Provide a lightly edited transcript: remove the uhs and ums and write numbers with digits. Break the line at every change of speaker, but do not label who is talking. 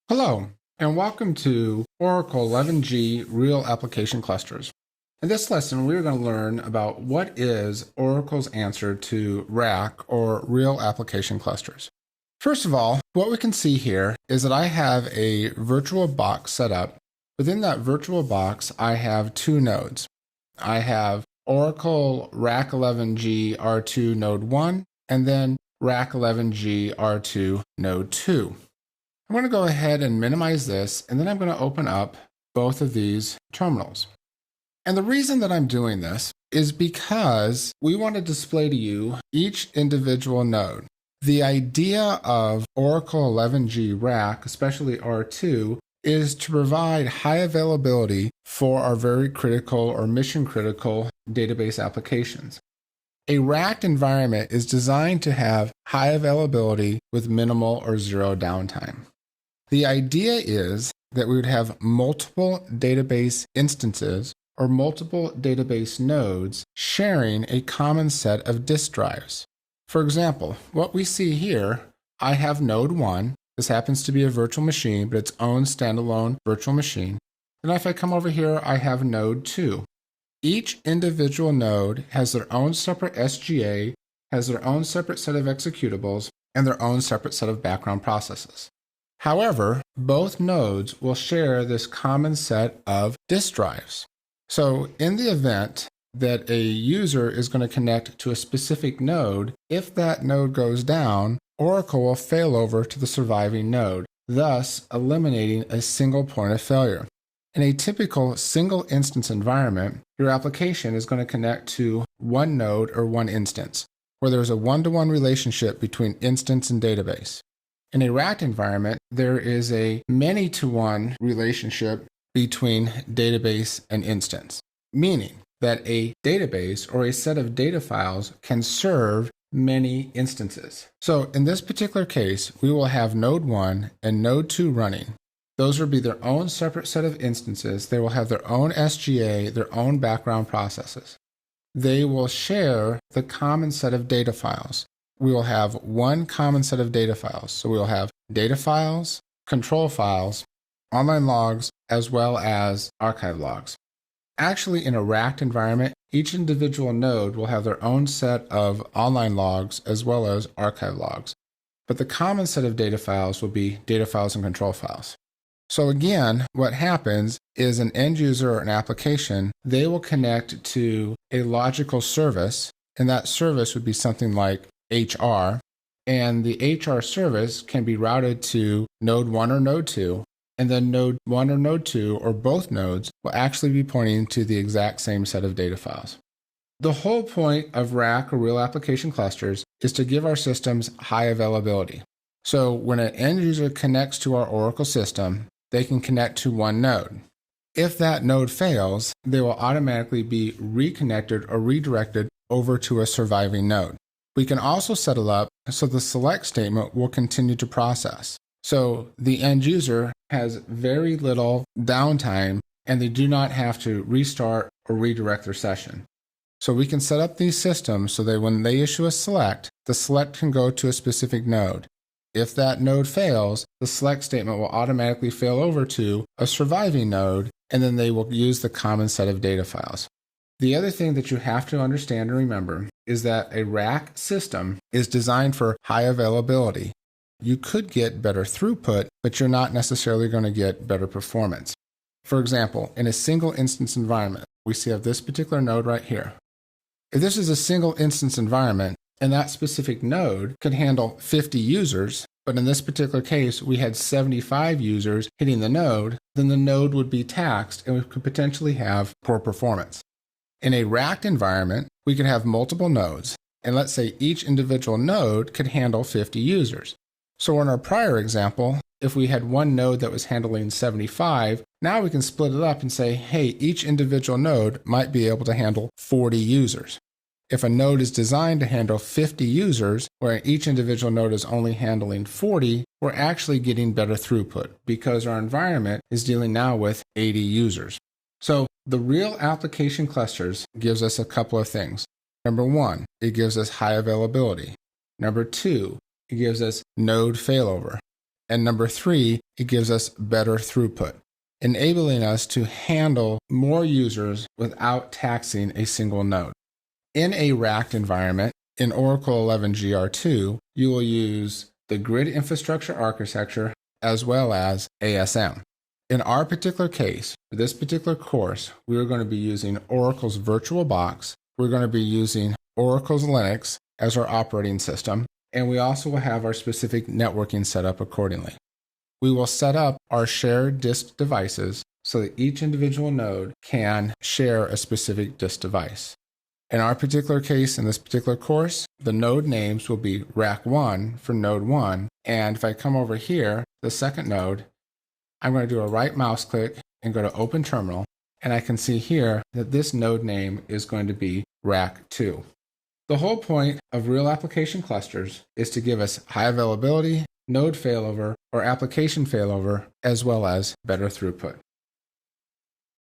Hello, and welcome to Oracle 11g Real Application Clusters. In this lesson, we're going to learn about what is Oracle's answer to RAC, or Real Application Clusters. First of all, what we can see here is that I have a virtual box set up. Within that virtual box, I have two nodes. I have Oracle RAC 11g R2 Node 1, and then RAC 11g R2 Node 2. I'm going to go ahead and minimize this, and then I'm going to open up both of these terminals. And the reason that I'm doing this is because we want to display to you each individual node. The idea of Oracle 11g RAC, especially R2, is to provide high availability for our very critical or mission critical database applications. A racked environment is designed to have high availability with minimal or zero downtime. The idea is that we would have multiple database instances or multiple database nodes sharing a common set of disk drives. For example, what we see here, I have node 1. This happens to be a virtual machine, but its own standalone virtual machine. And if I come over here, I have node 2. Each individual node has their own separate SGA, has their own separate set of executables, and their own separate set of background processes. However, both nodes will share this common set of disk drives. So in the event that a user is going to connect to a specific node, if that node goes down, Oracle will fail over to the surviving node, thus eliminating a single point of failure. In a typical single instance environment, your application is going to connect to one node or one instance, where there's a one-to-one relationship between instance and database. In a racked environment, there is a many-to-one relationship between database and instance, meaning that a database or a set of data files can serve many instances. So in this particular case, we will have node 1 and node 2 running. Those will be their own separate set of instances. They will have their own SGA, their own background processes. They will share the common set of data files. We will have one common set of data files. So we will have data files, control files, online logs, as well as archive logs. Actually, in a racked environment, each individual node will have their own set of online logs as well as archive logs. But the common set of data files will be data files and control files. So again, what happens is an end user or an application, they will connect to a logical service, and that service would be something like HR, and the HR service can be routed to node 1 or node 2, and then node 1 or node 2, or both nodes, will actually be pointing to the exact same set of data files. The whole point of RAC, or Real Application Clusters, is to give our systems high availability. So when an end user connects to our Oracle system, they can connect to one node. If that node fails, they will automatically be reconnected or redirected over to a surviving node. We can also set it up so the select statement will continue to process. So the end user has very little downtime and they do not have to restart or redirect their session. So we can set up these systems so that when they issue a select, the select can go to a specific node. If that node fails, the select statement will automatically fail over to a surviving node, and then they will use the common set of data files. The other thing that you have to understand and remember is that a rack system is designed for high availability. You could get better throughput, but you're not necessarily going to get better performance. For example, in a single instance environment, we have this particular node right here. If this is a single instance environment, and that specific node could handle 50 users, but in this particular case, we had 75 users hitting the node, then the node would be taxed and we could potentially have poor performance. In a racked environment, we could have multiple nodes, and let's say each individual node could handle 50 users. So in our prior example, if we had one node that was handling 75, now we can split it up and say, hey, each individual node might be able to handle 40 users. If a node is designed to handle 50 users, where each individual node is only handling 40, we're actually getting better throughput because our environment is dealing now with 80 users. So the Real Application Clusters gives us a couple of things. Number 1, it gives us high availability. Number 2, it gives us node failover. And number 3, it gives us better throughput, enabling us to handle more users without taxing a single node. In a racked environment, in Oracle 11g R2, you will use the grid infrastructure architecture as well as ASM. In our particular case, for this particular course, we are going to be using Oracle's VirtualBox. We're going to be using Oracle's Linux as our operating system, and we also will have our specific networking set up accordingly. We will set up our shared disk devices so that each individual node can share a specific disk device. In our particular case, in this particular course, the node names will be Rack 1 for node 1, and if I come over here, the second node, I'm going to do a right mouse click and go to Open Terminal, and I can see here that this node name is going to be Rack 2. The whole point of real application clusters is to give us high availability, node failover, or application failover, as well as better throughput.